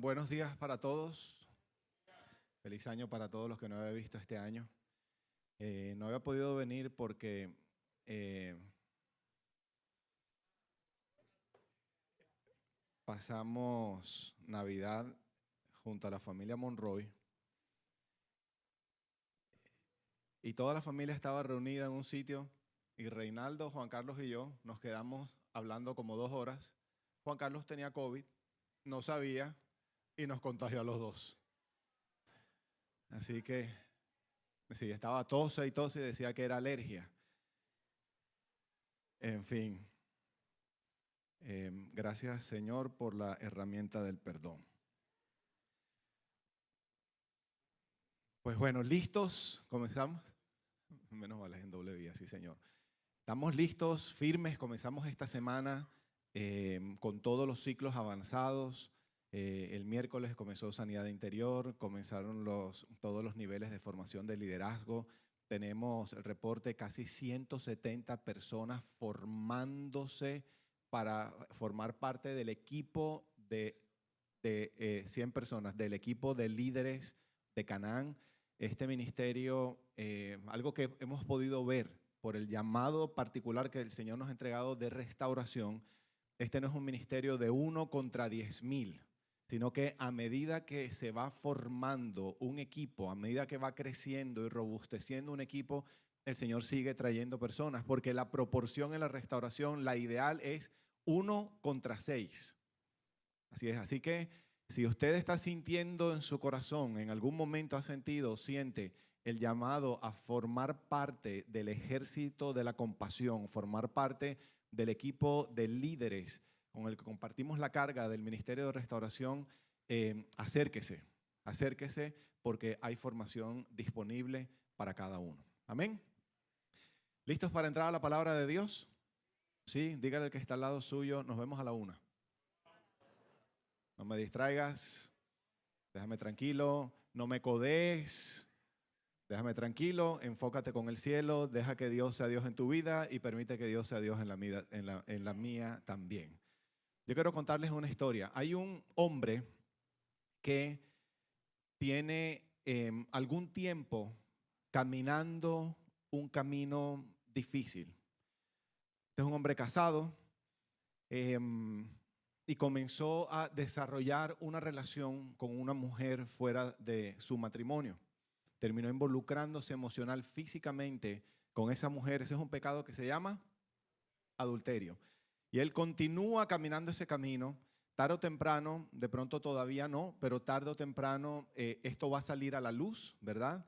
Buenos días para todos. Feliz año para todos los que no había visto este año. No había podido venir porque pasamos Navidad junto a la familia Monroy y toda la familia estaba reunida en un sitio y Reinaldo, Juan Carlos y yo nos quedamos hablando como 2 horas. Juan Carlos tenía COVID, no sabía y nos contagió a los dos. Así que sí, estaba tosa y decía que era alergia. En fin, gracias Señor por la herramienta del perdón. Pues bueno, ¿listos? ¿Comenzamos? Menos mal es en doble vía, sí Señor. Estamos listos, firmes, comenzamos esta semana con todos los ciclos avanzados. El miércoles comenzó Sanidad Interior, comenzaron todos los niveles de formación de liderazgo. Tenemos el reporte de casi 170 personas formándose para formar parte del equipo de 100 personas, del equipo de líderes de Canaán. Este ministerio, algo que hemos podido ver por el llamado particular que el Señor nos ha entregado de restauración, este no es un ministerio de 1 contra 10,000, sino que a medida que se va formando un equipo, a medida que va creciendo y robusteciendo un equipo, el Señor sigue trayendo personas, porque la proporción en la restauración, la ideal es 1 contra 6. Así es, así que si usted está sintiendo en su corazón, en algún momento ha sentido, siente el llamado a formar parte del ejército de la compasión, formar parte del equipo de líderes con el que compartimos la carga del Ministerio de Restauración, acérquese porque hay formación disponible para cada uno. Amén. ¿Listos para entrar a la palabra de Dios? Sí, dígale al que está al lado suyo, nos vemos a la 1. No me distraigas, déjame tranquilo, no me codees, déjame tranquilo, enfócate con el cielo, deja que Dios sea Dios en tu vida y permite que Dios sea Dios en la mía también. Yo quiero contarles una historia. Hay un hombre que tiene algún tiempo caminando un camino difícil. Este es un hombre casado y comenzó a desarrollar una relación con una mujer fuera de su matrimonio. Terminó involucrándose emocional, físicamente con esa mujer. Ese es un pecado que se llama adulterio. Y él continúa caminando ese camino. Tarde o temprano, de pronto todavía no, pero tarde o temprano esto va a salir a la luz, ¿verdad?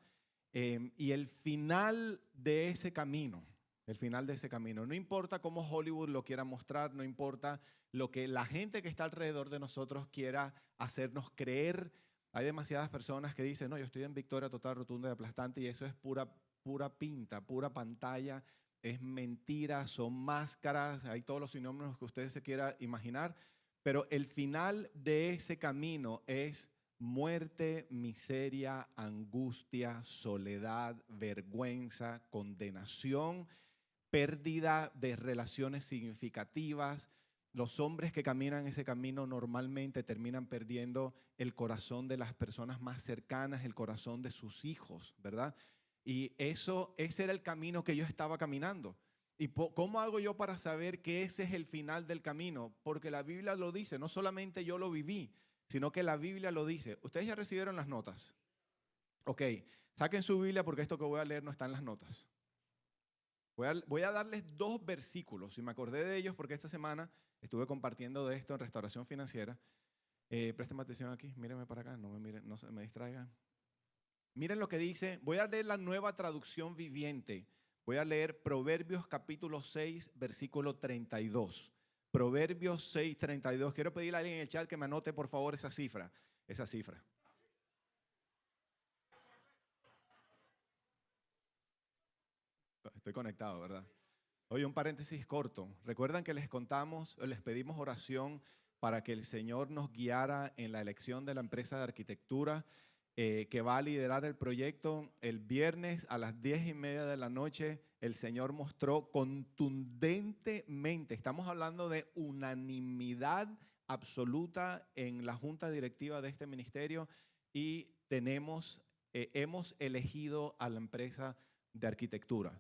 Y el final de ese camino, no importa cómo Hollywood lo quiera mostrar, no importa lo que la gente que está alrededor de nosotros quiera hacernos creer. Hay demasiadas personas que dicen, no, yo estoy en victoria total, rotunda y aplastante, y eso es pura pinta, pura pantalla. Es mentira, son máscaras, hay todos los sinónimos que ustedes se quieran imaginar, pero el final de ese camino es muerte, miseria, angustia, soledad, vergüenza, condenación, pérdida de relaciones significativas. Los hombres que caminan ese camino normalmente terminan perdiendo el corazón de las personas más cercanas, el corazón de sus hijos, ¿verdad? Y ese era el camino que yo estaba caminando. ¿Y cómo hago yo para saber que ese es el final del camino? Porque la Biblia lo dice, no solamente yo lo viví, sino que la Biblia lo dice. ¿Ustedes ya recibieron las notas? Ok, saquen su Biblia porque esto que voy a leer no está en las notas. Voy a darles 2 versículos y me acordé de ellos porque esta semana estuve compartiendo de esto en Restauración Financiera. Presten atención aquí, mírenme para acá, no me miren, no se me distraigan. Miren lo que dice, voy a leer la Nueva Traducción Viviente. Voy a leer Proverbios capítulo 6, versículo 32. Proverbios 6, 32. Quiero pedirle a alguien en el chat que me anote por favor esa cifra. Estoy conectado, ¿verdad? Oye, un paréntesis corto. ¿Recuerdan que les pedimos oración para que el Señor nos guiara en la elección de la empresa de arquitectura que va a liderar el proyecto? El viernes a las 10:30 de la noche, el Señor mostró contundentemente, estamos hablando de unanimidad absoluta en la junta directiva de este ministerio y hemos elegido a la empresa de arquitectura.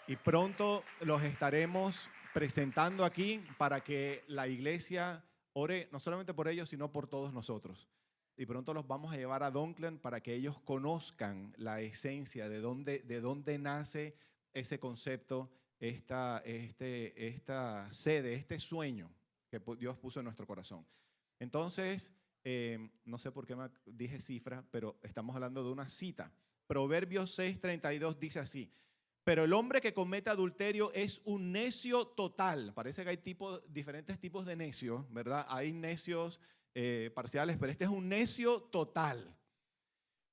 Y pronto los estaremos presentando aquí para que la iglesia ore no solamente por ellos, sino por todos nosotros. Y pronto los vamos a llevar a Dunkland para que ellos conozcan la esencia de dónde nace ese concepto, esta sede, este sueño que Dios puso en nuestro corazón. Entonces, no sé por qué dije cifra, pero estamos hablando de una cita. Proverbios 6:32 dice así: pero el hombre que comete adulterio es un necio total. Parece que hay diferentes tipos de necios, ¿verdad? Hay necios parciales, pero este es un necio total.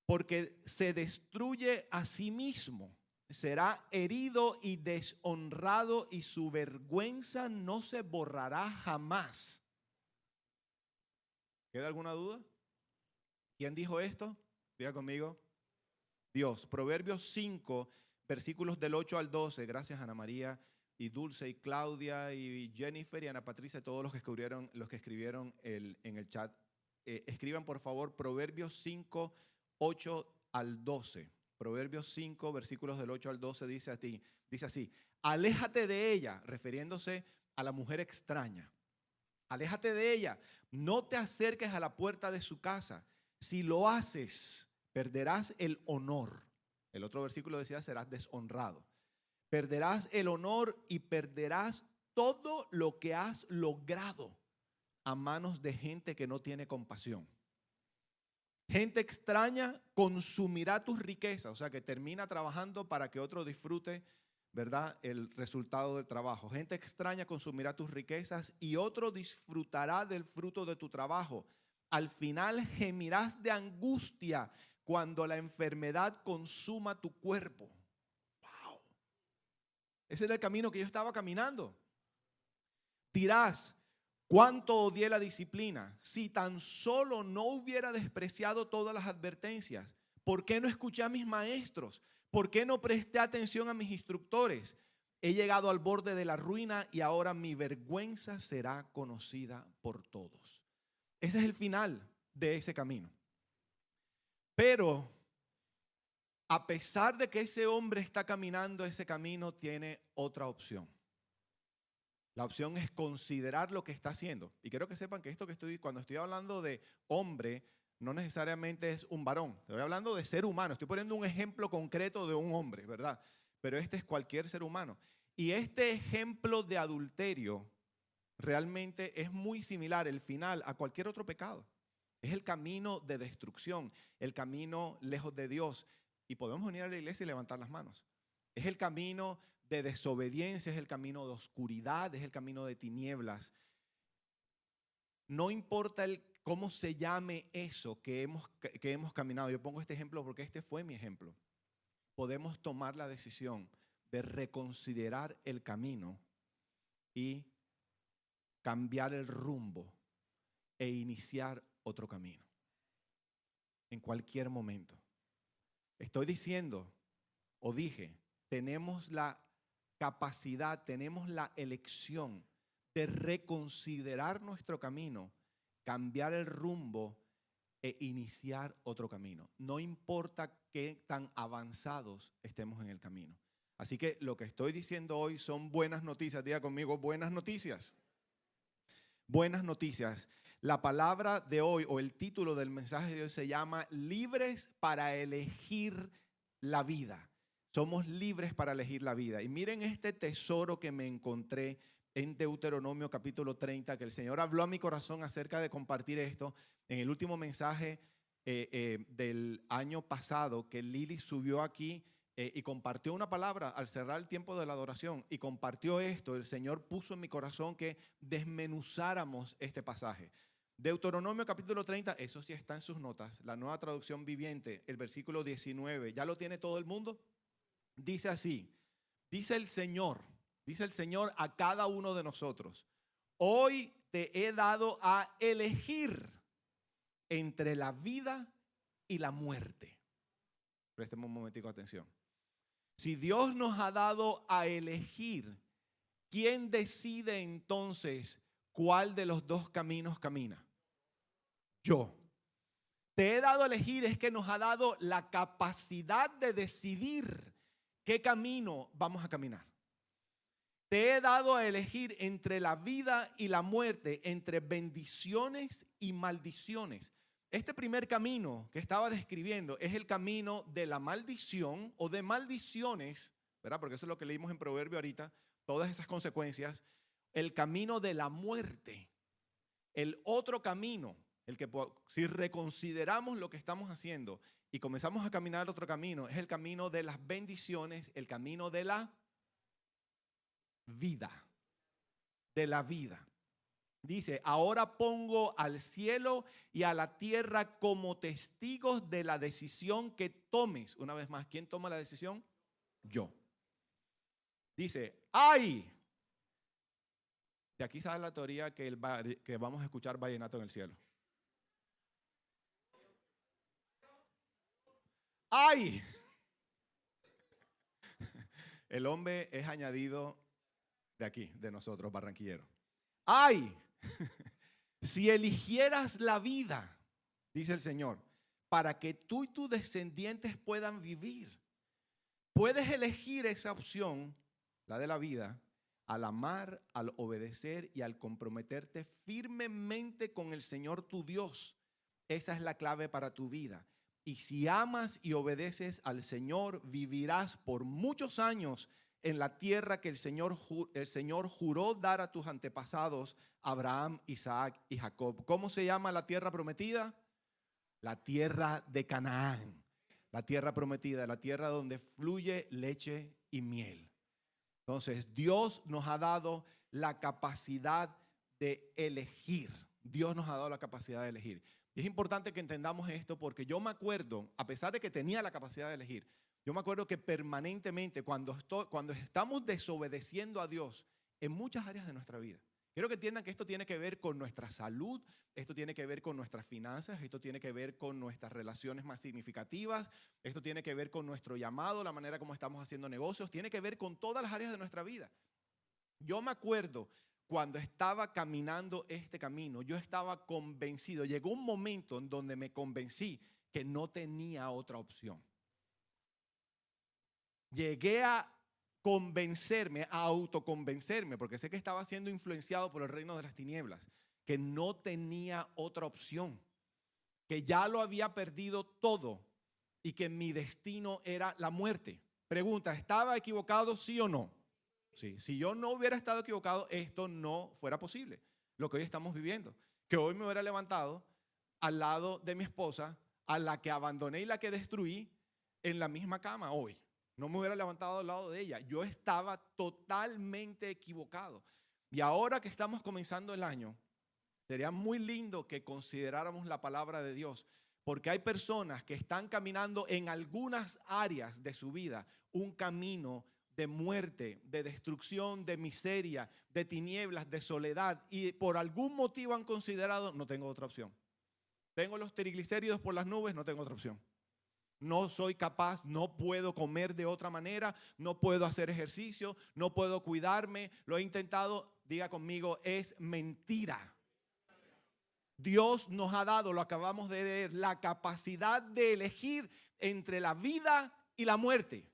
Porque se destruye a sí mismo. Será herido y deshonrado y su vergüenza no se borrará jamás. ¿Queda alguna duda? ¿Quién dijo esto? Diga conmigo. Dios. Proverbios 5, versículos del 8 al 12. Gracias Ana María y Dulce y Claudia y Jennifer y Ana Patricia, todos los que escribieron en el chat. Escriban por favor Proverbios 5, 8 al 12. Proverbios 5, versículos del 8 al 12 dice así: aléjate de ella, refiriéndose a la mujer extraña. Aléjate de ella, no te acerques a la puerta de su casa. Si lo haces, perderás el honor. El otro versículo decía: serás deshonrado. Perderás el honor y perderás todo lo que has logrado a manos de gente que no tiene compasión. Gente extraña consumirá tus riquezas, o sea que termina trabajando para que otro disfrute, ¿verdad?, el resultado del trabajo. Gente extraña consumirá tus riquezas y otro disfrutará del fruto de tu trabajo. Al final gemirás de angustia cuando la enfermedad consuma tu cuerpo. ¡Wow! Ese era el camino que yo estaba caminando. Dirás: cuánto odié la disciplina. Si tan solo no hubiera despreciado todas las advertencias. ¿Por qué no escuché a mis maestros? ¿Por qué no presté atención a mis instructores? He llegado al borde de la ruina y ahora mi vergüenza será conocida por todos. Ese es el final de ese camino. Pero a pesar de que ese hombre está caminando ese camino, tiene otra opción. La opción es considerar lo que está haciendo. Y quiero que sepan que cuando estoy hablando de hombre, no necesariamente es un varón. Estoy hablando de ser humano. Estoy poniendo un ejemplo concreto de un hombre, ¿verdad? Pero este es cualquier ser humano. Y este ejemplo de adulterio realmente es muy similar, el final, a cualquier otro pecado. Es el camino de destrucción, el camino lejos de Dios. Y podemos venir a la iglesia y levantar las manos. Es el camino de desobediencia, es el camino de oscuridad, es el camino de tinieblas. No importa cómo se llame eso que hemos caminado. Yo pongo este ejemplo porque este fue mi ejemplo. Podemos tomar la decisión de reconsiderar el camino y cambiar el rumbo e iniciar otro camino. En cualquier momento. Estoy diciendo, o dije, tenemos la capacidad, tenemos la elección de reconsiderar nuestro camino, cambiar el rumbo e iniciar otro camino. No importa qué tan avanzados estemos en el camino. Así que lo que estoy diciendo hoy son buenas noticias. Diga conmigo, buenas noticias. Buenas noticias. La palabra de hoy o el título del mensaje de hoy se llama Libres para elegir la vida. Somos libres para elegir la vida. Y miren este tesoro que me encontré en Deuteronomio capítulo 30, que el Señor habló a mi corazón acerca de compartir esto en el último mensaje del año pasado, que Lili subió aquí y compartió una palabra al cerrar el tiempo de la adoración y compartió esto. El Señor puso en mi corazón que desmenuzáramos este pasaje. Deuteronomio capítulo 30, eso sí está en sus notas, la Nueva Traducción Viviente, el versículo 19, ¿ya lo tiene todo el mundo? Dice así: dice el Señor a cada uno de nosotros: hoy te he dado a elegir entre la vida y la muerte. Prestemos un momentico de atención. Si Dios nos ha dado a elegir, ¿quién decide entonces ¿cuál de los dos caminos camina? Yo. Te he dado a elegir, es que nos ha dado la capacidad de decidir qué camino vamos a caminar. Te he dado a elegir entre la vida y la muerte, entre bendiciones y maldiciones. Este primer camino que estaba describiendo es el camino de la maldición o de maldiciones, ¿verdad? Porque eso es lo que leímos en Proverbio ahorita, todas esas consecuencias. El camino de la muerte. El otro camino, el que si reconsideramos lo que estamos haciendo y comenzamos a caminar otro camino, es el camino de las bendiciones, el camino de la vida, de la vida. Dice, ahora pongo al cielo y a la tierra como testigos de la decisión que tomes. Una vez más, ¿quién toma la decisión? Yo. Dice, ¡ay! De aquí sale la teoría que vamos a escuchar vallenato en el cielo. ¡Ay! El hombre es añadido de aquí, de nosotros, barranquilleros. ¡Ay! Si eligieras la vida, dice el Señor, para que tú y tus descendientes puedan vivir, puedes elegir esa opción, la de la vida, al amar, al obedecer y al comprometerte firmemente con el Señor tu Dios. Esa es la clave para tu vida. Y si amas y obedeces al Señor, vivirás por muchos años en la tierra que el Señor juró dar a tus antepasados, Abraham, Isaac y Jacob. ¿Cómo se llama la tierra prometida? La tierra de Canaán. La tierra prometida, la tierra donde fluye leche y miel. Entonces, Dios nos ha dado la capacidad de elegir. Dios nos ha dado la capacidad de elegir. Y es importante que entendamos esto porque yo me acuerdo, a pesar de que tenía la capacidad de elegir, yo me acuerdo que permanentemente cuando estamos desobedeciendo a Dios en muchas áreas de nuestra vida. Quiero que entiendan que esto tiene que ver con nuestra salud, esto tiene que ver con nuestras finanzas, esto tiene que ver con nuestras relaciones más significativas, esto tiene que ver con nuestro llamado, la manera como estamos haciendo negocios, tiene que ver con todas las áreas de nuestra vida. Yo me acuerdo cuando estaba caminando este camino, yo estaba convencido, llegó un momento en donde me convencí que no tenía otra opción. Llegué a convencerme, a autoconvencerme, porque sé que estaba siendo influenciado por el reino de las tinieblas, que no tenía otra opción, que ya lo había perdido todo y que mi destino era la muerte. Pregunta, ¿estaba equivocado, sí o no? Sí, si yo no hubiera estado equivocado, esto no fuera posible, lo que hoy estamos viviendo. Que hoy me hubiera levantado al lado de mi esposa, a la que abandoné y la que destruí, en la misma cama hoy. No me hubiera levantado al lado de ella. Yo estaba totalmente equivocado. Y ahora que estamos comenzando el año, sería muy lindo que consideráramos la palabra de Dios, porque hay personas que están caminando en algunas áreas de su vida un camino de muerte, de destrucción, de miseria, de tinieblas, de soledad, y por algún motivo han considerado, no tengo otra opción. Tengo los triglicéridos por las nubes, no tengo otra opción. No soy capaz, no puedo comer de otra manera, no puedo hacer ejercicio, no puedo cuidarme, lo he intentado, diga conmigo, es mentira. Dios nos ha dado, lo acabamos de leer, la capacidad de elegir entre la vida y la muerte.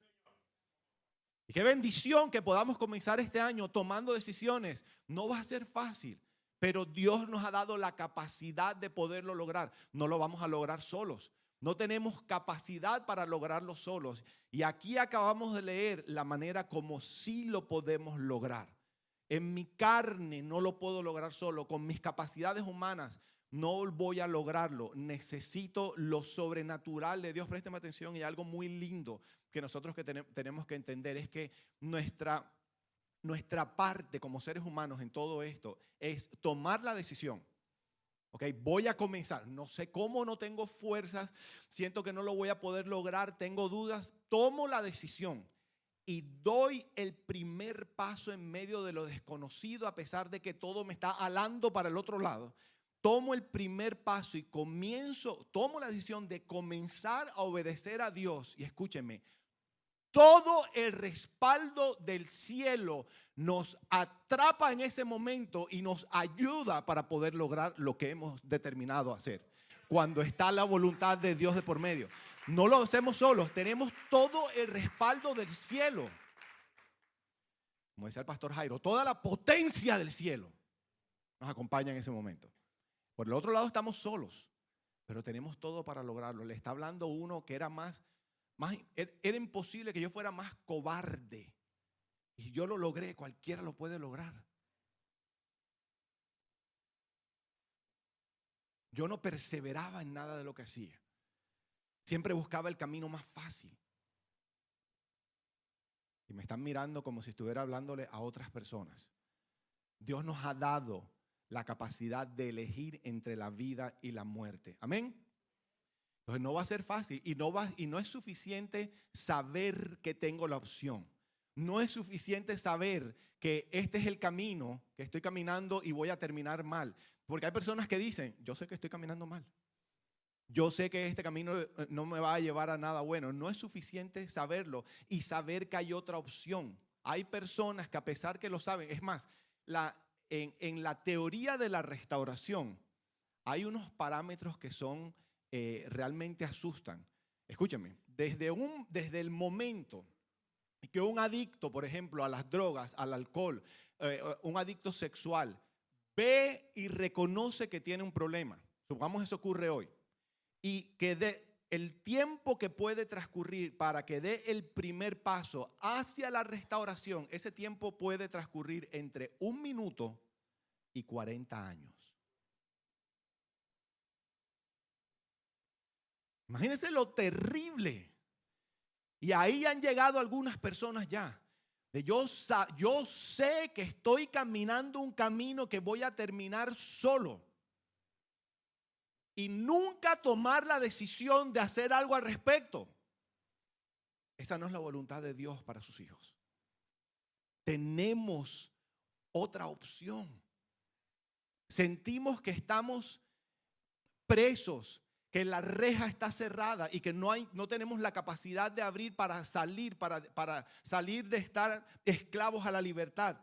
Y qué bendición que podamos comenzar este año tomando decisiones. No va a ser fácil, pero Dios nos ha dado la capacidad de poderlo lograr. No lo vamos a lograr solos. No tenemos capacidad para lograrlo solos. Y aquí acabamos de leer la manera como sí lo podemos lograr. En mi carne no lo puedo lograr solo. Con mis capacidades humanas no voy a lograrlo. Necesito lo sobrenatural de Dios. Présteme atención, y algo muy lindo que nosotros tenemos que entender es que nuestra parte como seres humanos en todo esto es tomar la decisión. Okay, voy a comenzar, no sé cómo, no tengo fuerzas, siento que no lo voy a poder lograr, tengo dudas, tomo la decisión y doy el primer paso en medio de lo desconocido, a pesar de que todo me está alando para el otro lado. Tomo el primer paso y tomo la decisión de comenzar a obedecer a Dios. Y escúchenme, todo el respaldo del cielo nos atrapa en ese momento y nos ayuda para poder lograr lo que hemos determinado hacer. Cuando está la voluntad de Dios de por medio. No lo hacemos solos, tenemos todo el respaldo del cielo. Como decía el pastor Jairo, toda la potencia del cielo nos acompaña en ese momento. Por el otro lado estamos solos, pero tenemos todo para lograrlo. Le está hablando uno que era era imposible que yo fuera más cobarde. Y yo lo logré, cualquiera lo puede lograr. Yo no perseveraba en nada de lo que hacía. Siempre buscaba el camino más fácil. Y me están mirando como si estuviera hablándole a otras personas. Dios nos ha dado la capacidad de elegir entre la vida y la muerte. Amén. Entonces no va a ser fácil y no es suficiente saber que tengo la opción. No es suficiente saber que este es el camino que estoy caminando y voy a terminar mal. Porque hay personas que dicen, yo sé que estoy caminando mal. Yo sé que este camino no me va a llevar a nada bueno. No es suficiente saberlo y saber que hay otra opción. Hay personas que a pesar que lo saben, es más, en la teoría de la restauración hay unos parámetros que son realmente asustan. Escúchame, desde el momento que un adicto, por ejemplo, a las drogas, al alcohol, un adicto sexual, ve y reconoce que tiene un problema. Supongamos eso ocurre hoy. Y que el tiempo que puede transcurrir para que dé el primer paso hacia la restauración, ese tiempo puede transcurrir entre 1 minuto y 40 años. Imagínense lo terrible. Y ahí han llegado algunas personas ya. Yo sé que estoy caminando un camino que voy a terminar solo. Y nunca tomar la decisión de hacer algo al respecto. Esa no es la voluntad de Dios para sus hijos. Tenemos otra opción. Sentimos que estamos presos, que la reja está cerrada y que no tenemos la capacidad de abrir para salir de estar esclavos a la libertad.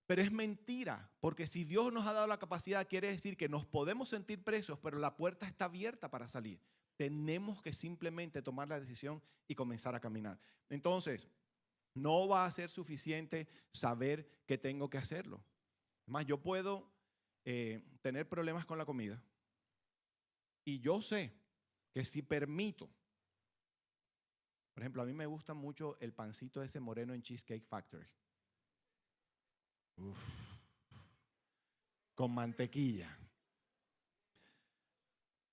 Pero es mentira, porque si Dios nos ha dado la capacidad, quiere decir que nos podemos sentir presos, pero la puerta está abierta para salir. Tenemos que simplemente tomar la decisión y comenzar a caminar. Entonces, no va a ser suficiente saber que tengo que hacerlo. Además, yo puedo tener problemas con la comida. Y yo sé que si permito, por ejemplo, a mí me gusta mucho el pancito ese moreno en Cheesecake Factory. Uf, con mantequilla.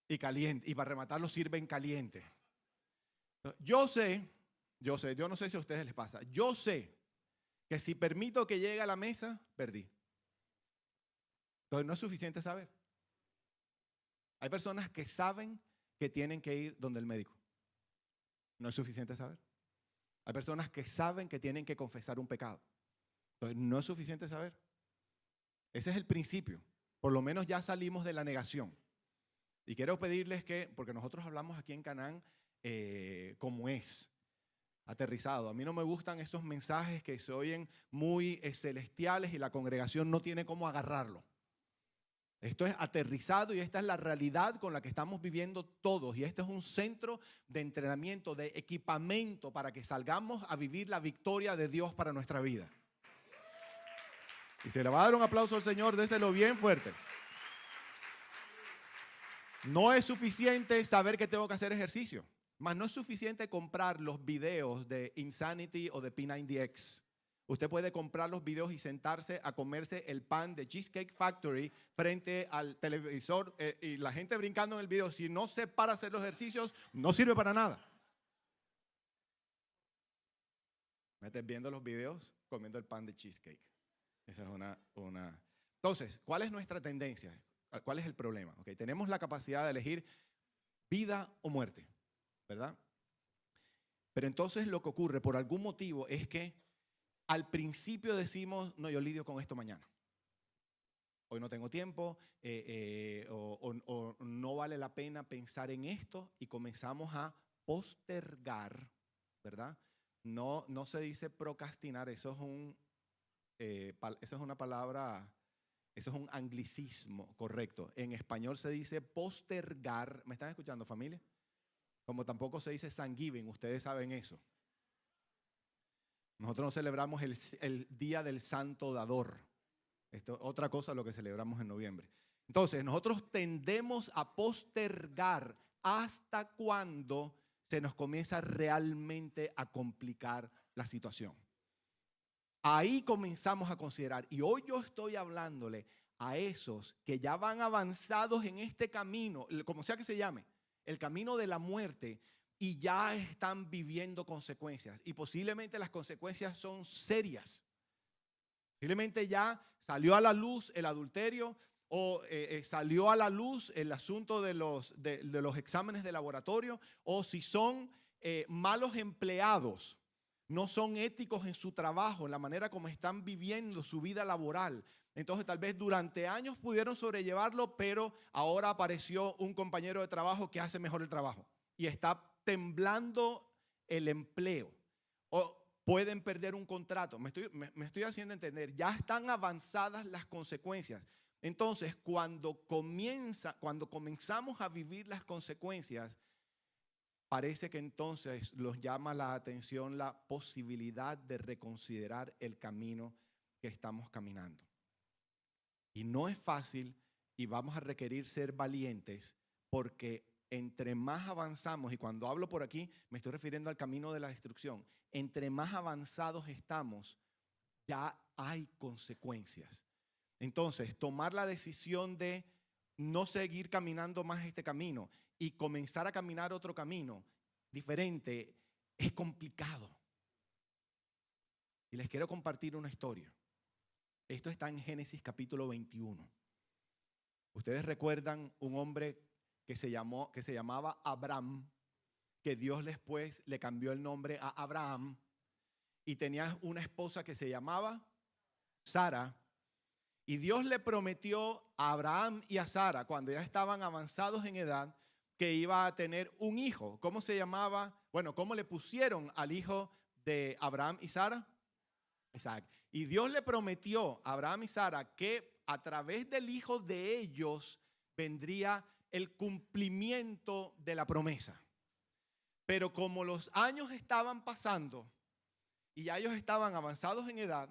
Y caliente. Y para rematarlo sirven caliente. Yo no sé si a ustedes les pasa. Yo sé que si permito que llegue a la mesa, perdí. Entonces no es suficiente saber. Hay personas que saben que tienen que ir donde el médico. No es suficiente saber. Hay personas que saben que tienen que confesar un pecado. Entonces no es suficiente saber. Ese es el principio. Por lo menos ya salimos de la negación. Y quiero pedirles que, porque nosotros hablamos aquí en Canaán como es, aterrizado. A mí no me gustan esos mensajes que se oyen muy celestiales y la congregación no tiene cómo agarrarlo. Esto es aterrizado y esta es la realidad con la que estamos viviendo todos. Y este es un centro de entrenamiento, de equipamiento para que salgamos a vivir la victoria de Dios para nuestra vida. Y se le va a dar un aplauso al Señor, déselo bien fuerte. No es suficiente saber que tengo que hacer ejercicio. Más no es suficiente comprar los videos de Insanity o de P90X. Usted puede comprar los videos y sentarse a comerse el pan de Cheesecake Factory frente al televisor y la gente brincando en el video. Si no se para hacer los ejercicios, no sirve para nada. Me estás viendo los videos comiendo el pan de cheesecake. Esa es una. Entonces, ¿cuál es nuestra tendencia? ¿Cuál es el problema? Okay, tenemos la capacidad de elegir vida o muerte, ¿verdad? Pero entonces lo que ocurre por algún motivo es que al principio decimos, no, yo lidio con esto mañana. Hoy no tengo tiempo o no vale la pena pensar en esto y comenzamos a postergar, ¿verdad? No se dice procrastinar, eso es esa es una palabra, eso es un anglicismo, correcto. En español se dice postergar. ¿Me están escuchando, familia? Como tampoco se dice Thanksgiving, ustedes saben eso. Nosotros no celebramos el Día del Santo Dador. Esto es otra cosa lo que celebramos en noviembre. Entonces, nosotros tendemos a postergar hasta cuando se nos comienza realmente a complicar la situación. Ahí comenzamos a considerar, y hoy yo estoy hablándole a esos que ya van avanzados en este camino, como sea que se llame, el camino de la muerte, y ya están viviendo consecuencias. Y posiblemente las consecuencias son serias. Posiblemente ya salió a la luz el adulterio o salió a la luz el asunto de los exámenes de laboratorio, o si son malos empleados, no son éticos en su trabajo, en la manera como están viviendo su vida laboral. Entonces tal vez durante años pudieron sobrellevarlo, pero ahora apareció un compañero de trabajo que hace mejor el trabajo y está temblando el empleo. O pueden perder un contrato. Me estoy haciendo entender. Ya están avanzadas las consecuencias. Entonces, cuando comenzamos a vivir las consecuencias, parece que entonces los llama la atención la posibilidad de reconsiderar el camino que estamos caminando. Y no es fácil y vamos a requerir ser valientes, porque entre más avanzamos, y cuando hablo por aquí me estoy refiriendo al camino de la destrucción, entre más avanzados estamos, ya hay consecuencias. Entonces, tomar la decisión de no seguir caminando más este camino y comenzar a caminar otro camino diferente es complicado. Y les quiero compartir una historia. Esto está en Génesis capítulo 21. Ustedes recuerdan un hombre que se llamaba Abraham, que Dios después le cambió el nombre a Abraham, y tenía una esposa que se llamaba Sara. Y Dios le prometió a Abraham y a Sara, cuando ya estaban avanzados en edad, que iba a tener un hijo. ¿Cómo se llamaba? Bueno, ¿cómo le pusieron al hijo de Abraham y Sara? Isaac. Y Dios le prometió a Abraham y Sara que a través del hijo de ellos vendría el cumplimiento de la promesa. Pero como los años estaban pasando y ya ellos estaban avanzados en edad,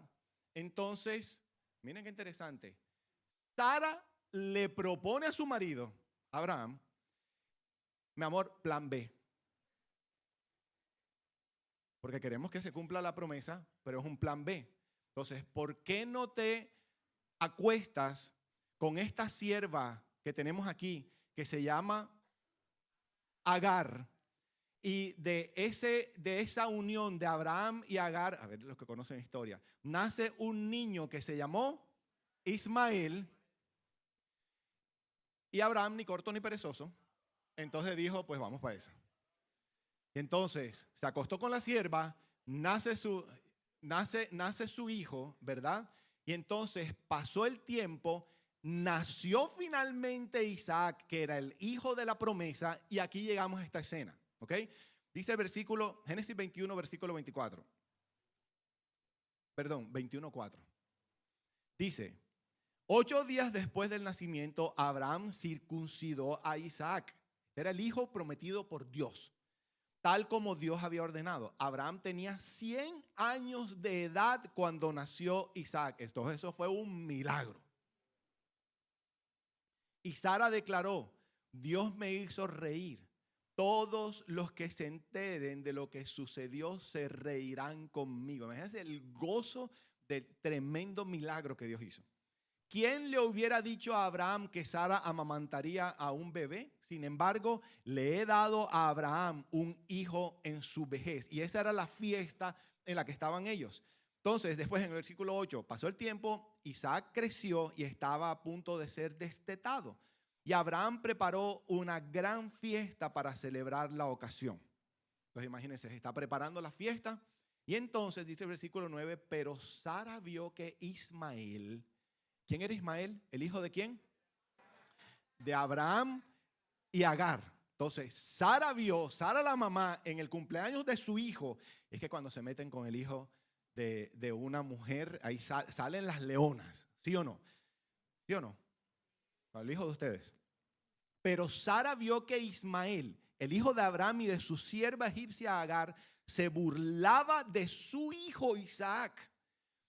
entonces, miren qué interesante, Sara le propone a su marido, Abraham, mi amor, plan B. Porque queremos que se cumpla la promesa, pero es un plan B. Entonces, ¿por qué no te acuestas con esta sierva que tenemos aquí, que se llama Agar? Y de esa unión de Abraham y Agar, a ver los que conocen la historia, nace un niño que se llamó Ismael. Y Abraham, ni corto ni perezoso, entonces dijo, pues vamos para esa. Entonces se acostó con la sierva, nace su hijo, ¿verdad? Y entonces pasó el tiempo, nació finalmente Isaac, que era el hijo de la promesa, y aquí llegamos a esta escena, ¿ok? Dice el versículo, Génesis 21, versículo 24. Perdón, 21:4. Dice, 8 días después del nacimiento, Abraham circuncidó a Isaac. Era el hijo prometido por Dios, tal como Dios había ordenado. Abraham tenía 100 años de edad cuando nació Isaac. Entonces eso fue un milagro. Y Sara declaró, Dios me hizo reír. Todos los que se enteren de lo que sucedió se reirán conmigo. Imagínense el gozo del tremendo milagro que Dios hizo. ¿Quién le hubiera dicho a Abraham que Sara amamantaría a un bebé? Sin embargo, le he dado a Abraham un hijo en su vejez. Y esa era la fiesta en la que estaban ellos. Entonces, después en el versículo 8, pasó el tiempo, Isaac creció y estaba a punto de ser destetado. Y Abraham preparó una gran fiesta para celebrar la ocasión. Entonces, imagínense, se está preparando la fiesta. Y entonces, dice el versículo 9, pero Sara vio que Ismael... ¿Quién era Ismael? ¿El hijo de quién? De Abraham y Agar. Entonces, Sara la mamá, en el cumpleaños de su hijo. Es que cuando se meten con el hijo de una mujer, ahí salen las leonas, ¿sí o no? ¿Sí o no? Para el hijo de ustedes. Pero Sara vio que Ismael, el hijo de Abraham y de su sierva egipcia Agar, se burlaba de su hijo Isaac.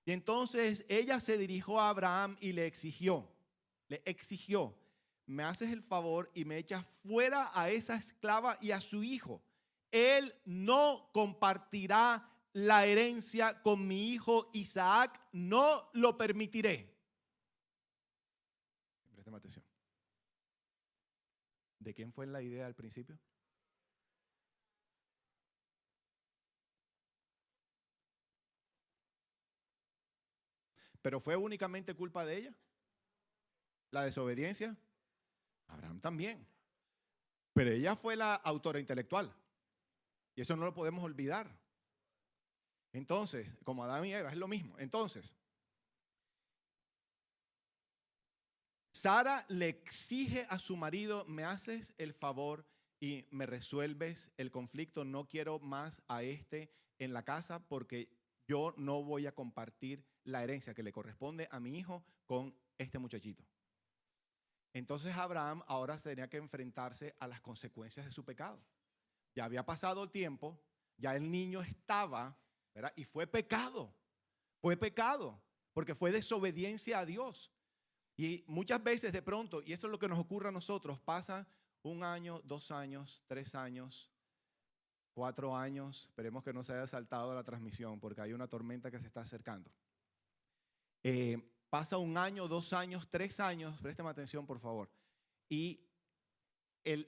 Y entonces ella se dirigió a Abraham y le exigió, me haces el favor y me echas fuera a esa esclava y a su hijo. Él no compartirá la herencia con mi hijo Isaac, no lo permitiré. Préstame atención. ¿De quién fue la idea al principio? ¿Pero fue únicamente culpa de ella? ¿La desobediencia? Abraham también. Pero ella fue la autora intelectual. Y eso no lo podemos olvidar. Entonces, como Adán y Eva, es lo mismo. Entonces, Sara le exige a su marido, me haces el favor y me resuelves el conflicto. No quiero más a este en la casa porque yo no voy a compartir la herencia que le corresponde a mi hijo con este muchachito. Entonces Abraham ahora tenía que enfrentarse a las consecuencias de su pecado. Ya había pasado el tiempo, ya el niño estaba, ¿verdad? Y fue pecado, porque fue desobediencia a Dios. Y muchas veces de pronto, y eso es lo que nos ocurre a nosotros, pasa 1 año, 2 años, 3 años, 4 años. Esperemos que no se haya saltado la transmisión porque hay una tormenta que se está acercando. Pasa 1 año, 2 años, 3 años, présteme atención por favor. Y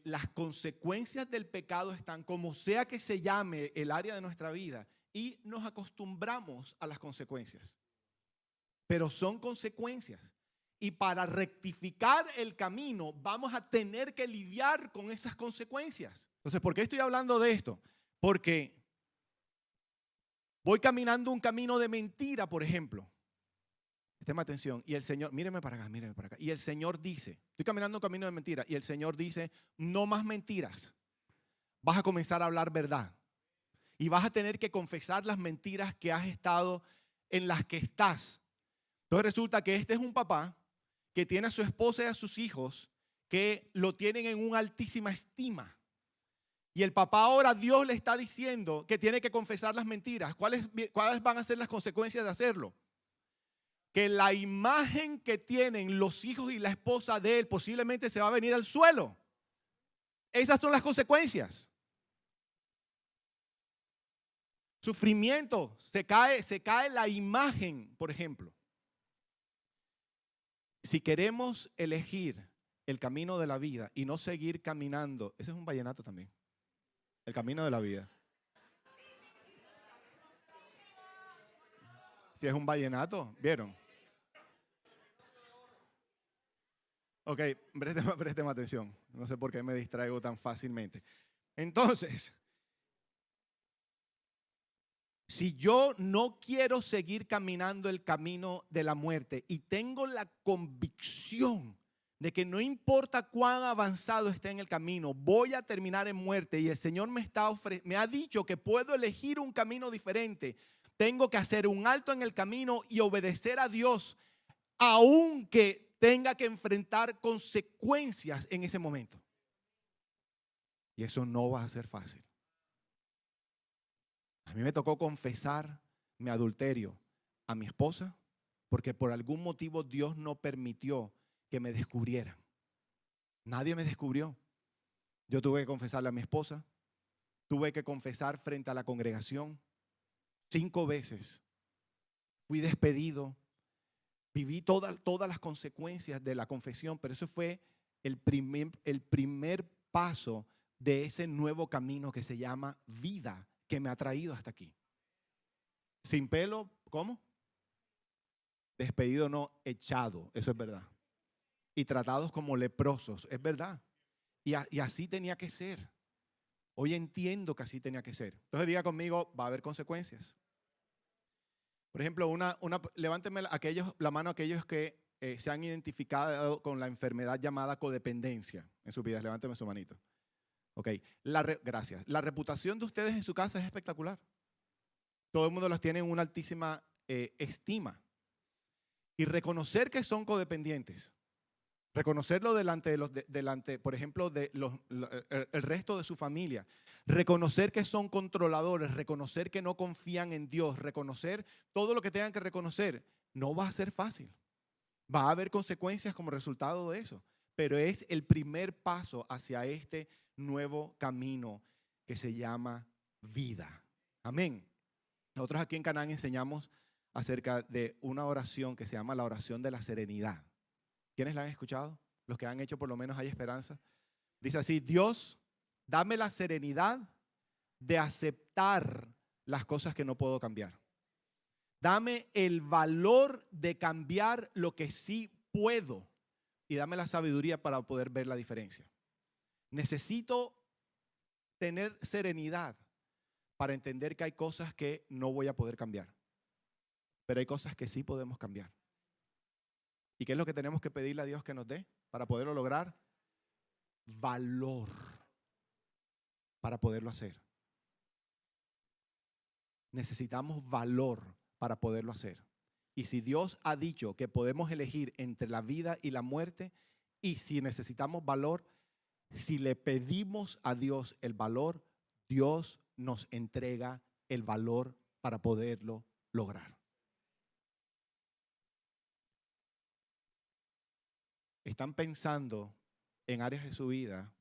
las consecuencias del pecado están, como sea que se llame el área de nuestra vida, y nos acostumbramos a las consecuencias. Pero son consecuencias. Y para rectificar el camino vamos a tener que lidiar con esas consecuencias. Entonces, ¿por qué estoy hablando de esto? Porque voy caminando un camino de mentira, por ejemplo. Présteme atención. Y el Señor, míreme para acá. Y el Señor dice, estoy caminando un camino de mentira. Y el Señor dice, no más mentiras. Vas a comenzar a hablar verdad. Y vas a tener que confesar las mentiras que has estado, en las que estás. Entonces resulta que este es un papá que tiene a su esposa y a sus hijos que lo tienen en una altísima estima. Y el papá ahora, Dios le está diciendo que tiene que confesar las mentiras. ¿Cuáles van a ser las consecuencias de hacerlo? Que la imagen que tienen los hijos y la esposa de él posiblemente se va a venir al suelo. Esas son las consecuencias. Sufrimiento, se cae la imagen, por ejemplo. Si queremos elegir el camino de la vida y no seguir caminando, ese es un vallenato también, el camino de la vida. Si es un vallenato, ¿vieron? Ok, présteme atención. No sé por qué me distraigo tan fácilmente. Entonces, si yo no quiero seguir caminando el camino de la muerte y tengo la convicción de que no importa cuán avanzado esté en el camino, voy a terminar en muerte y el Señor me ha dicho que puedo elegir un camino diferente, tengo que hacer un alto en el camino y obedecer a Dios, aunque tenga que enfrentar consecuencias en ese momento. Y eso no va a ser fácil. A mí me tocó confesar mi adulterio a mi esposa porque por algún motivo Dios no permitió que me descubrieran. Nadie me descubrió. Yo tuve que confesarle a mi esposa, tuve que confesar frente a la congregación 5 veces. Fui despedido, viví todas las consecuencias de la confesión, pero eso fue el primer paso de ese nuevo camino que se llama vida, que me ha traído hasta aquí. Sin pelo, ¿cómo? Despedido no, echado, eso es verdad. Y tratados como leprosos, es verdad. Y así tenía que ser. Hoy entiendo que así tenía que ser. Entonces diga conmigo, va a haber consecuencias. Por ejemplo, levánteme la mano aquellos que se han identificado con la enfermedad llamada codependencia en sus vidas. Levánteme su manito. Ok, gracias. La reputación de ustedes en su casa es espectacular. todo el mundo los tiene en una altísima estima. Y reconocer que son codependientes, reconocerlo delante, por ejemplo, el resto de su familia, reconocer que son controladores, reconocer que no confían en Dios, reconocer todo lo que tengan que reconocer, no va a ser fácil. Va a haber consecuencias como resultado de eso, pero es el primer paso hacia este nuevo camino que se llama vida. Amén. Nosotros aquí en Canaán enseñamos acerca de una oración que se llama la oración de la serenidad. ¿Quiénes la han escuchado? Los que han hecho por lo menos Hay Esperanza. Dice así: Dios, dame la serenidad de aceptar las cosas que no puedo cambiar. Dame el valor de cambiar lo que sí puedo y dame la sabiduría para poder ver la diferencia. Necesito tener serenidad para entender que hay cosas que no voy a poder cambiar, pero hay cosas que sí podemos cambiar. ¿Y qué es lo que tenemos que pedirle a Dios que nos dé para poderlo lograr? Valor para poderlo hacer. Necesitamos valor para poderlo hacer. Y si Dios ha dicho que podemos elegir entre la vida y la muerte, y si necesitamos valor, si le pedimos a Dios el valor, Dios nos entrega el valor para poderlo lograr. ¿Están pensando en áreas de su vida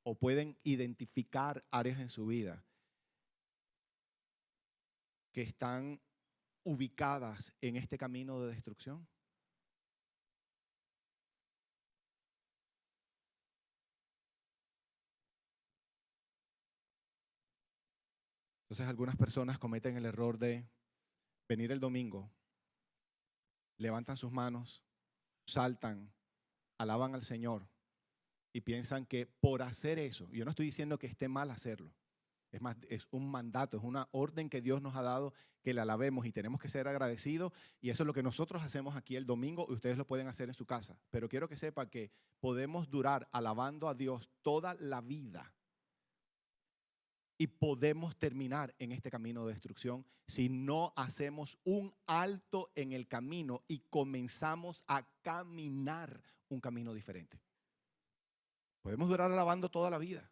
o pueden identificar áreas en su vida que están ubicadas en este camino de destrucción? Entonces algunas personas cometen el error de venir el domingo, levantan sus manos, saltan, alaban al Señor y piensan que por hacer eso, yo no estoy diciendo que esté mal hacerlo, es más, es un mandato, es una orden que Dios nos ha dado que le alabemos y tenemos que ser agradecidos, y eso es lo que nosotros hacemos aquí el domingo y ustedes lo pueden hacer en su casa. Pero quiero que sepa que podemos durar alabando a Dios toda la vida y podemos terminar en este camino de destrucción si no hacemos un alto en el camino y comenzamos a caminar un camino diferente. Podemos durar alabando toda la vida,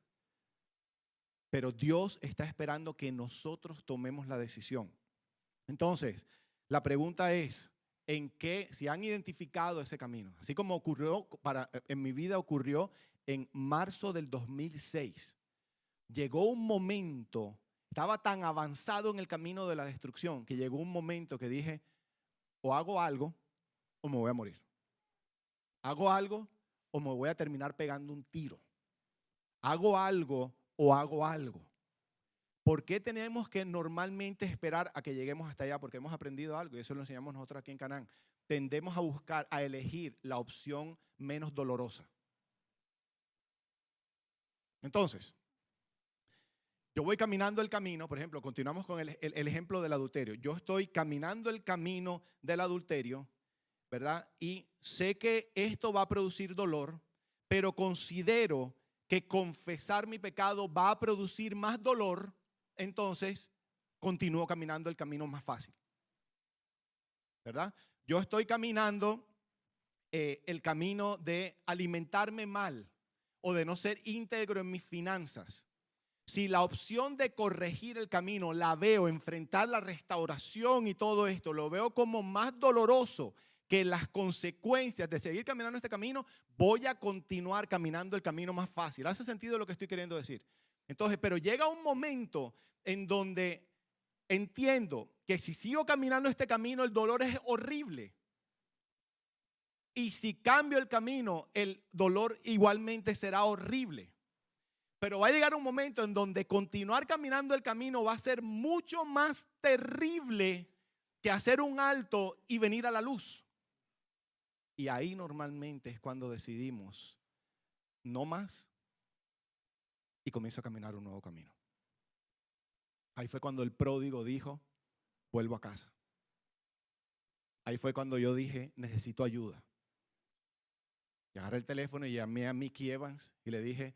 pero Dios está esperando que nosotros tomemos la decisión. Entonces, la pregunta es, ¿en qué, si han identificado ese camino? Así como ocurrió en mi vida, ocurrió en marzo del 2006. Llegó un momento, estaba tan avanzado en el camino de la destrucción, que llegó un momento que dije, o hago algo o me voy a morir. Hago algo o me voy a terminar pegando un tiro. Hago algo o hago algo. ¿Por qué tenemos que normalmente esperar a que lleguemos hasta allá? Porque hemos aprendido algo y eso lo enseñamos nosotros aquí en Canaán. Tendemos a buscar, a elegir la opción menos dolorosa. Entonces, yo voy caminando el camino, por ejemplo, continuamos con el ejemplo del adulterio. Yo estoy caminando el camino del adulterio, ¿verdad? Y sé que esto va a producir dolor, pero considero que confesar mi pecado va a producir más dolor, entonces continúo caminando el camino más fácil, ¿verdad? Yo estoy caminando el camino de alimentarme mal o de no ser íntegro en mis finanzas. Si la opción de corregir el camino la veo, enfrentar la restauración y todo esto, lo veo como más doloroso que las consecuencias de seguir caminando este camino, voy a continuar caminando el camino más fácil. ¿Hace sentido lo que estoy queriendo decir? Entonces, pero llega un momento en donde entiendo que si sigo caminando este camino, el dolor es horrible. Y si cambio el camino, el dolor igualmente será horrible. Pero va a llegar un momento en donde continuar caminando el camino va a ser mucho más terrible que hacer un alto y venir a la luz. Y ahí normalmente es cuando decidimos no más y comienzo a caminar un nuevo camino. Ahí fue cuando el pródigo dijo, vuelvo a casa. Ahí fue cuando yo dije, necesito ayuda. Y agarré el teléfono y llamé a Mickey Evans y le dije,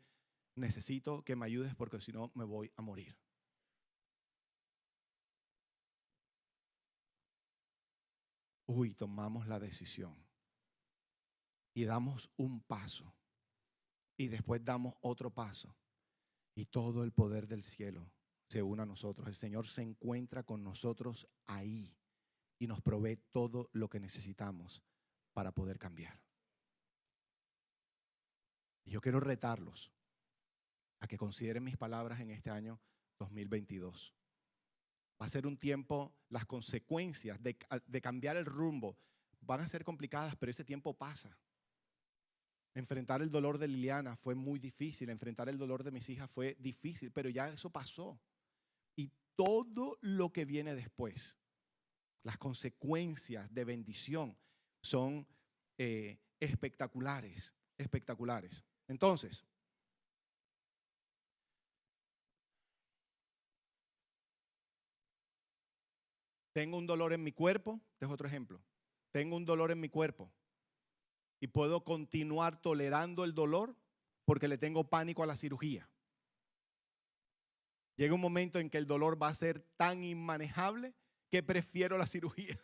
necesito que me ayudes porque si no me voy a morir. uy, tomamos la decisión y damos un paso y después damos otro paso y todo el poder del cielo se une a nosotros. El Señor se encuentra con nosotros ahí y nos provee todo lo que necesitamos para poder cambiar. Y yo quiero retarlos a que consideren mis palabras en este año 2022. Va a ser un tiempo, las consecuencias de cambiar el rumbo van a ser complicadas, pero ese tiempo pasa. Enfrentar el dolor de Liliana fue muy difícil, enfrentar el dolor de mis hijas fue difícil, pero ya eso pasó. Y todo lo que viene después, las consecuencias de bendición son espectaculares, espectaculares. Entonces, tengo un dolor en mi cuerpo, este es otro ejemplo. Tengo un dolor en mi cuerpo y puedo continuar tolerando el dolor porque le tengo pánico a la cirugía. Llega un momento en que el dolor va a ser tan inmanejable que prefiero la cirugía.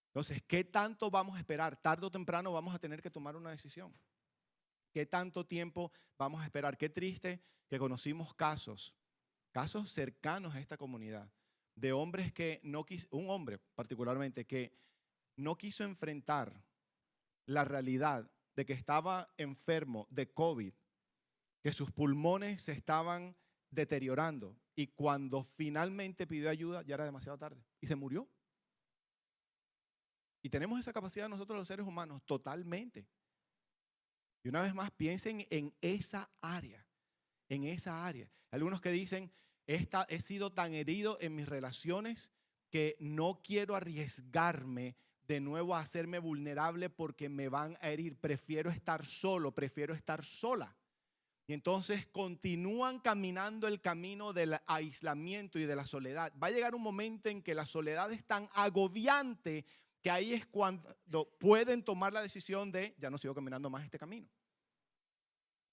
Entonces, ¿qué tanto vamos a esperar? Tarde o temprano vamos a tener que tomar una decisión. ¿Qué tanto tiempo vamos a esperar? Qué triste que conocimos casos cercanos a esta comunidad, de hombres que no quiso, un hombre particularmente que no quiso enfrentar la realidad de que estaba enfermo de COVID, que sus pulmones se estaban deteriorando y cuando finalmente pidió ayuda ya era demasiado tarde y se murió. Y tenemos esa capacidad nosotros los seres humanos totalmente. Y una vez más piensen en esa área, en esa área. Algunos que dicen, he sido tan herido en mis relaciones que no quiero arriesgarme de nuevo a hacerme vulnerable porque me van a herir. Prefiero estar solo, prefiero estar sola. Y entonces continúan caminando el camino del aislamiento y de la soledad. Va a llegar un momento en que la soledad es tan agobiante que ahí es cuando pueden tomar la decisión de, ya no sigo caminando más este camino.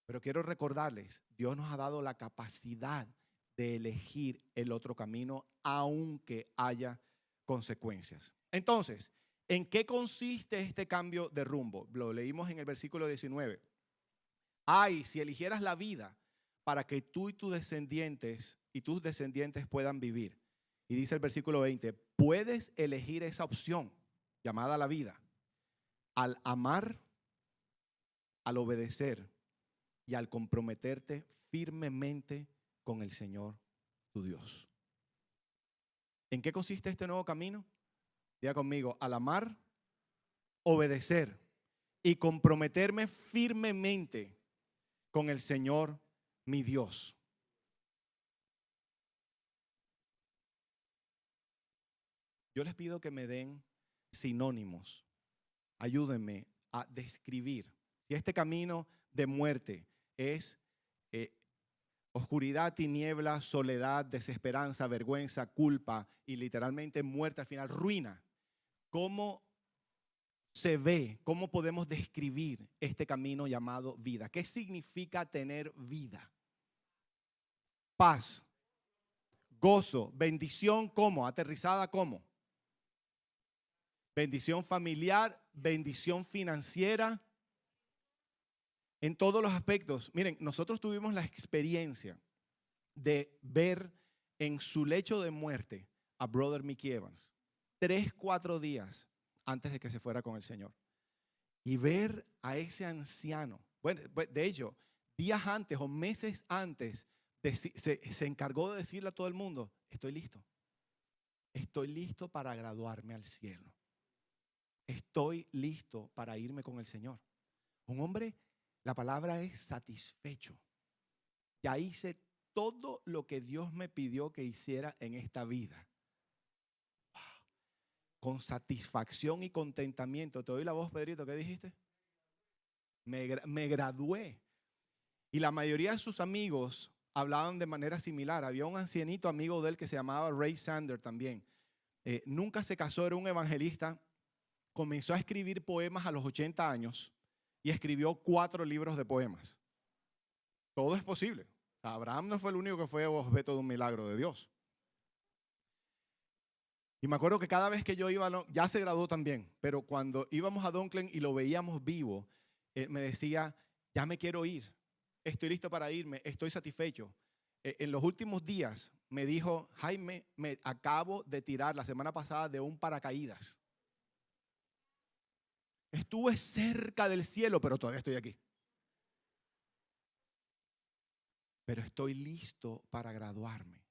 Pero quiero recordarles, Dios nos ha dado la capacidad de elegir el otro camino, aunque haya consecuencias. Entonces, ¿en qué consiste este cambio de rumbo? Lo leímos en el versículo 19. Ay, si eligieras la vida para que tú y tus descendientes puedan vivir. Y dice el versículo 20, puedes elegir esa opción llamada la vida al amar, al obedecer y al comprometerte firmemente con el Señor tu Dios. ¿En qué consiste este nuevo camino? Diga conmigo, al amar, obedecer y comprometerme firmemente con el Señor mi Dios. Yo les pido que me den sinónimos. Ayúdenme a describir. Si este camino de muerte es oscuridad, tiniebla, soledad, desesperanza, vergüenza, culpa y literalmente muerte al final, ruina. ¿Cómo se ve? ¿Cómo podemos describir este camino llamado vida? ¿Qué significa tener vida? Paz, gozo, bendición, ¿cómo? Aterrizada, ¿cómo? Bendición familiar, bendición financiera, en todos los aspectos. Miren, nosotros tuvimos la experiencia de ver en su lecho de muerte a Brother Mickey Evans 3-4 días antes de que se fuera con el Señor. Y ver a ese anciano, bueno, de hecho, días antes o meses antes, se encargó de decirle a todo el mundo, estoy listo para graduarme al cielo. Estoy listo para irme con el Señor. Un hombre, la palabra es satisfecho. Ya hice todo lo que Dios me pidió que hiciera en esta vida. Wow. Con satisfacción y contentamiento. Te doy la voz, Pedrito, ¿qué dijiste? Me gradué. Y la mayoría de sus amigos hablaban de manera similar. Había un ancianito amigo de él que se llamaba Ray Sander también. Nunca se casó, era un evangelista. Comenzó a escribir poemas a los 80 años y escribió 4 libros de poemas. Todo es posible. Abraham no fue el único que fue objeto de un milagro de Dios. Y me acuerdo que cada vez que yo iba, ya se graduó también, pero cuando íbamos a Dunklin y lo veíamos vivo, me decía, ya me quiero ir, estoy listo para irme, estoy satisfecho. En los últimos días me dijo, Jaime, me acabo de tirar la semana pasada de un paracaídas. Estuve cerca del cielo, pero todavía estoy aquí. Pero estoy listo para graduarme.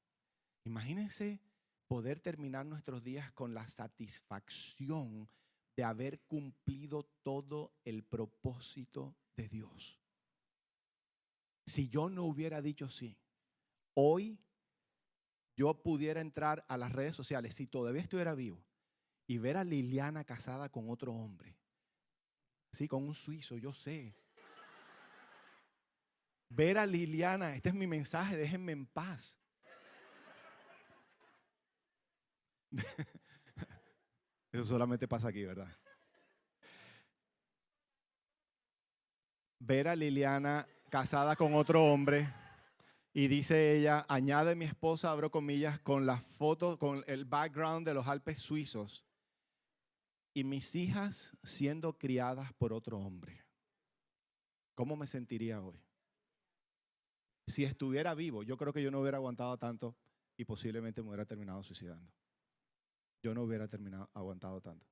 Imagínense poder terminar nuestros días con la satisfacción de haber cumplido todo el propósito de Dios. Si yo no hubiera dicho sí, hoy yo pudiera entrar a las redes sociales, si todavía estuviera vivo, y ver a Liliana casada con otro hombre. Sí, con un suizo, yo sé. Ver a Liliana, este es mi mensaje, déjenme en paz. Eso solamente pasa aquí, ¿verdad? Ver a Liliana casada con otro hombre y dice ella, añade mi esposa, abro comillas, con las fotos, con el background de los Alpes suizos y mis hijas siendo criadas por otro hombre. ¿Cómo me sentiría hoy? Si estuviera vivo, yo creo que yo no hubiera aguantado tanto y posiblemente me hubiera terminado suicidando. Yo no hubiera aguantado tanto.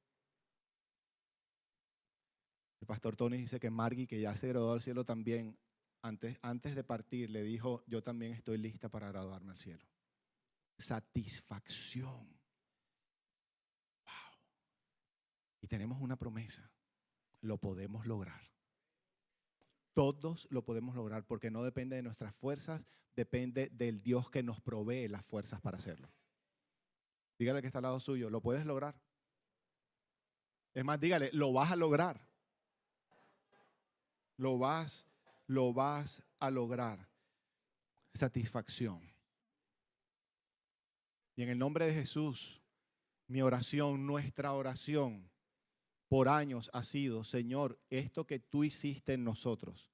El pastor Tony dice que Margie, que ya se graduó al cielo también, antes de partir, le dijo, yo también estoy lista para graduarme al cielo. Satisfacción. Wow. Y tenemos una promesa. Lo podemos lograr. Todos lo podemos lograr porque no depende de nuestras fuerzas, depende del Dios que nos provee las fuerzas para hacerlo. Dígale que está al lado suyo, ¿lo puedes lograr? Es más, dígale, lo vas a lograr. Lo vas a lograr. Satisfacción. Y en el nombre de Jesús, mi oración, nuestra oración por años ha sido, Señor, esto que tú hiciste en nosotros,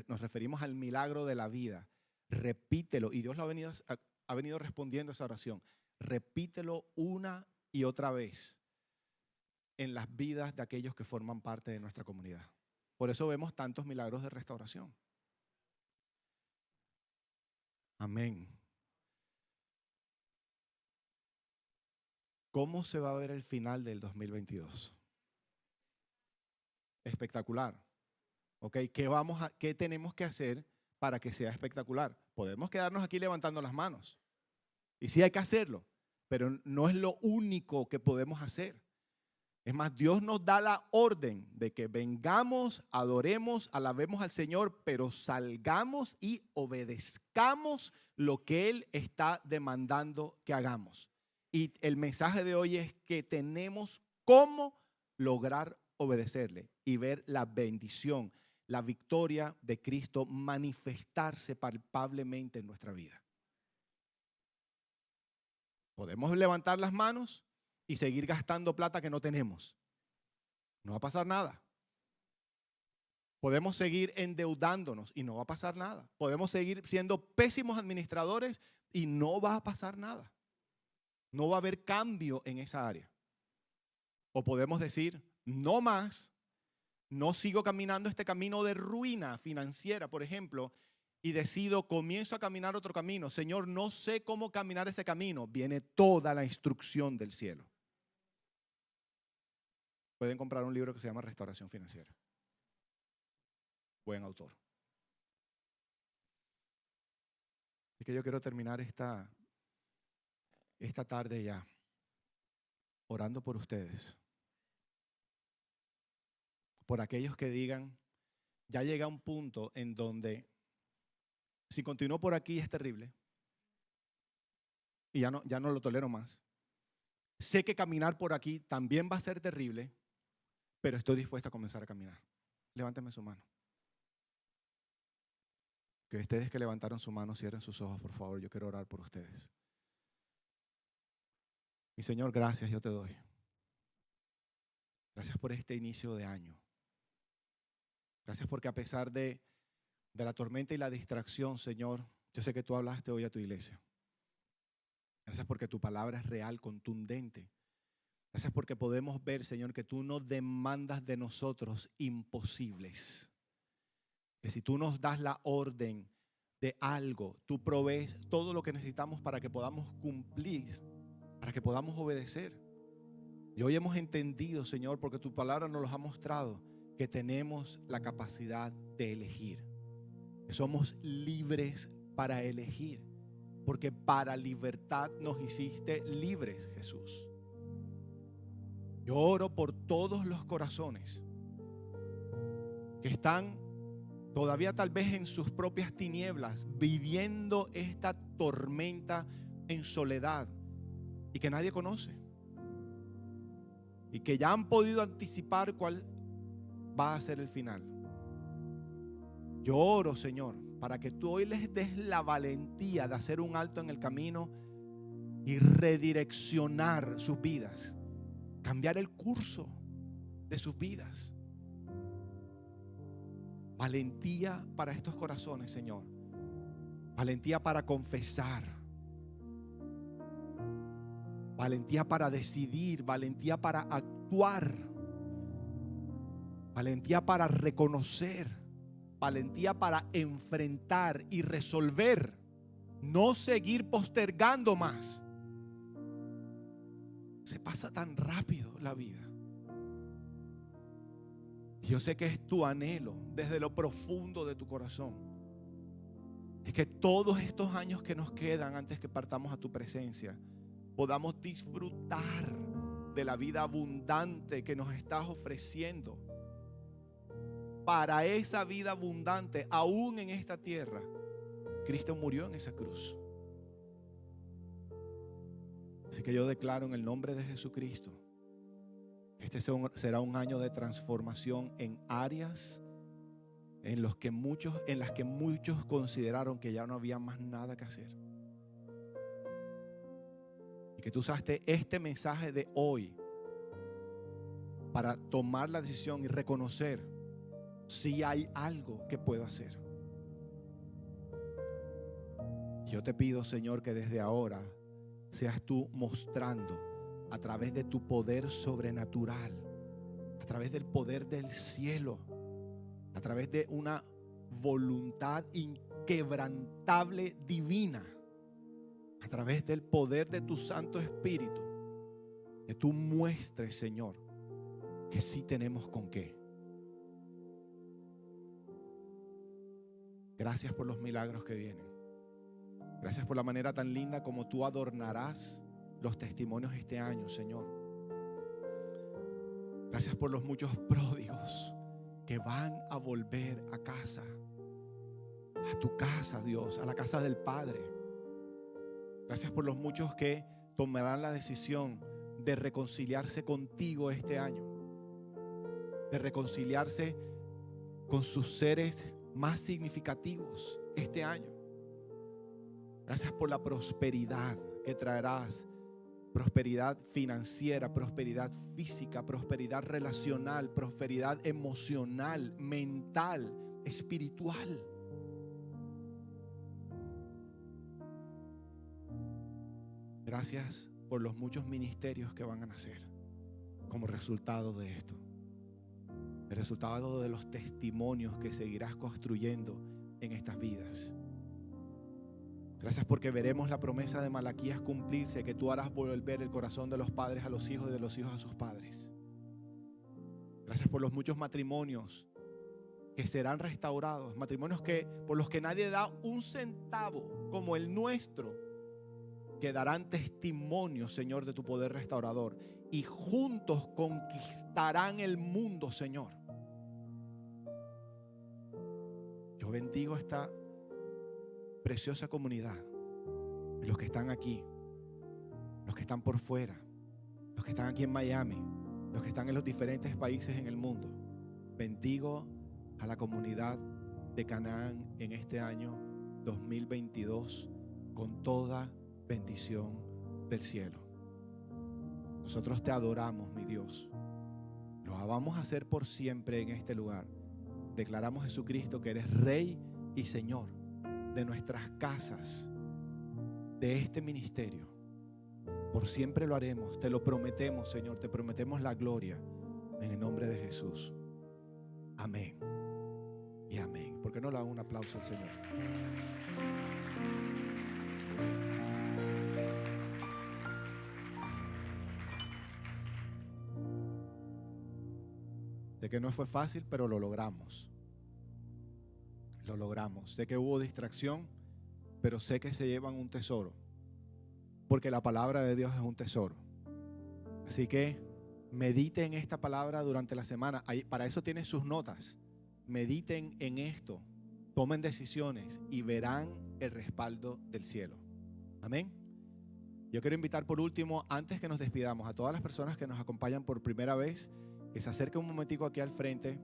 nos referimos al milagro de la vida, repítelo. Y Dios ha venido respondiendo a esa oración. Repítelo una y otra vez en las vidas de aquellos que forman parte de nuestra comunidad. Por eso vemos tantos milagros de restauración. Amén. ¿Cómo se va a ver el final del 2022? Espectacular. ¿Ok? ¿Qué tenemos que hacer para que sea espectacular? Podemos quedarnos aquí levantando las manos. Y sí hay que hacerlo, pero no es lo único que podemos hacer. Es más, Dios nos da la orden de que vengamos, adoremos, alabemos al Señor, pero salgamos y obedezcamos lo que Él está demandando que hagamos. Y el mensaje de hoy es que tenemos cómo lograr obedecerle y ver la bendición, la victoria de Cristo manifestarse palpablemente en nuestra vida. Podemos levantar las manos y seguir gastando plata que no tenemos. No va a pasar nada. Podemos seguir endeudándonos y no va a pasar nada. Podemos seguir siendo pésimos administradores y no va a pasar nada. No va a haber cambio en esa área. O podemos decir, no más, no sigo caminando este camino de ruina financiera, por ejemplo, y comienzo a caminar otro camino. Señor, no sé cómo caminar ese camino. Viene toda la instrucción del cielo. Pueden comprar un libro que se llama Restauración Financiera. Buen autor. Así que yo quiero terminar esta tarde ya orando por ustedes. Por aquellos que digan, ya llega un punto en donde si continúo por aquí es terrible y ya no lo tolero más. Sé que caminar por aquí también va a ser terrible, pero estoy dispuesta a comenzar a caminar. Levánteme su mano. Que ustedes que levantaron su mano cierren sus ojos, por favor. Yo quiero orar por ustedes. Mi Señor, gracias yo te doy. Gracias por este inicio de año. Gracias porque a pesar de la tormenta y la distracción, Señor, yo sé que tú hablaste hoy a tu iglesia. Gracias porque tu palabra es real, contundente. Gracias porque podemos ver, Señor, que tú no demandas de nosotros imposibles. Que si tú nos das la orden de algo, tú provees todo lo que necesitamos para que podamos cumplir, para que podamos obedecer. Y hoy hemos entendido, Señor, porque tu palabra nos lo ha mostrado, que tenemos la capacidad de elegir. Que somos libres para elegir. Porque para libertad nos hiciste libres, Jesús. Yo oro por todos los corazones que están todavía tal vez en sus propias tinieblas, viviendo esta tormenta en soledad y que nadie conoce. Y que ya han podido anticipar cuál va a ser el final. Yo oro, Señor, para que tú hoy les des la valentía de hacer un alto en el camino y redireccionar sus vidas. Cambiar el curso de sus vidas. Valentía para estos corazones, Señor. Valentía para confesar. Valentía para decidir. Valentía para actuar. Valentía para reconocer. Valentía para enfrentar y resolver. No seguir postergando más. Se pasa tan rápido la vida. Yo sé que es tu anhelo desde lo profundo de tu corazón. Es que todos estos años que nos quedan antes que partamos a tu presencia, podamos disfrutar de la vida abundante que nos estás ofreciendo. Para esa vida abundante, aún en esta tierra, Cristo murió en esa cruz. Así que yo declaro en el nombre de Jesucristo que este será un año de transformación en áreas en las que muchos consideraron que ya no había más nada que hacer. Y que tú usaste este mensaje de hoy para tomar la decisión y reconocer si hay algo que puedo hacer. Yo te pido, Señor, que desde ahora seas tú mostrando a través de tu poder sobrenatural, a través del poder del cielo, a través de una voluntad inquebrantable divina, a través del poder de tu Santo Espíritu, que tú muestres, Señor, que sí tenemos con qué. Gracias por los milagros que vienen. Gracias por la manera tan linda como tú adornarás los testimonios este año, Señor. Gracias por los muchos pródigos que van a volver a casa, a tu casa, Dios, a la casa del Padre. Gracias por los muchos que tomarán la decisión de reconciliarse contigo este año, de reconciliarse con sus seres más significativos este año. Gracias por la prosperidad que traerás, prosperidad financiera, prosperidad física, prosperidad relacional, prosperidad emocional, mental, espiritual. Gracias por los muchos ministerios que van a nacer como resultado de esto. El resultado de los testimonios que seguirás construyendo en estas vidas. Gracias porque veremos la promesa de Malaquías cumplirse, que tú harás volver el corazón de los padres a los hijos y de los hijos a sus padres. Gracias por los muchos matrimonios que serán restaurados, matrimonios por los que nadie da un centavo, como el nuestro, que darán testimonio, Señor, de tu poder restaurador, y juntos conquistarán el mundo, Señor. Yo bendigo esta preciosa comunidad, los que están aquí, los que están por fuera, los que están aquí en Miami, los que están en los diferentes países en el mundo. Bendigo a la comunidad de Canaán en este año 2022 con toda bendición del cielo. Nosotros te adoramos, mi Dios. Lo vamos a hacer por siempre en este lugar. Declaramos, Jesucristo, que eres Rey y Señor de nuestras casas, de este ministerio. Por siempre lo haremos. Te lo prometemos, Señor. Te prometemos la gloria. En el nombre de Jesús. Amén. Y amén. ¿Por qué no le dan un aplauso al Señor? Sé que no fue fácil, pero lo logramos. Lo logramos. Sé que hubo distracción, pero sé que se llevan un tesoro. Porque la palabra de Dios es un tesoro. Así que mediten esta palabra durante la semana. Para eso tienen sus notas. Mediten en esto. Tomen decisiones y verán el respaldo del cielo. Amén. Yo quiero invitar por último, antes que nos despidamos, a todas las personas que nos acompañan por primera vez, que se acerquen un momentico aquí al frente.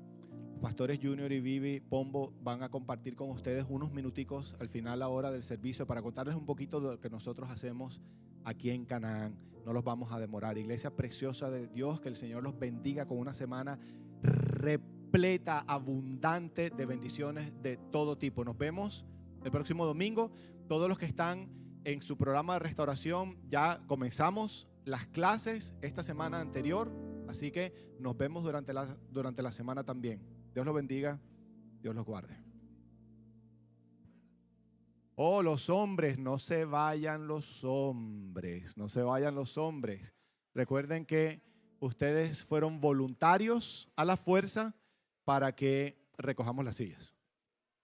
Los pastores Junior y Vivi Pombo van a compartir con ustedes unos minuticos al final, la hora del servicio, para contarles un poquito de lo que nosotros hacemos aquí en Canaán. No los vamos a demorar. Iglesia preciosa de Dios, que el Señor los bendiga con una semana repleta, abundante de bendiciones de todo tipo. Nos vemos el próximo domingo. Todos los que están en su programa de restauración, ya comenzamos las clases esta semana anterior, así que nos vemos durante la semana también. Dios los bendiga, Dios los guarde. Oh, los hombres, no se vayan los hombres, no se vayan los hombres. Recuerden que ustedes fueron voluntarios a la fuerza para que recojamos las sillas.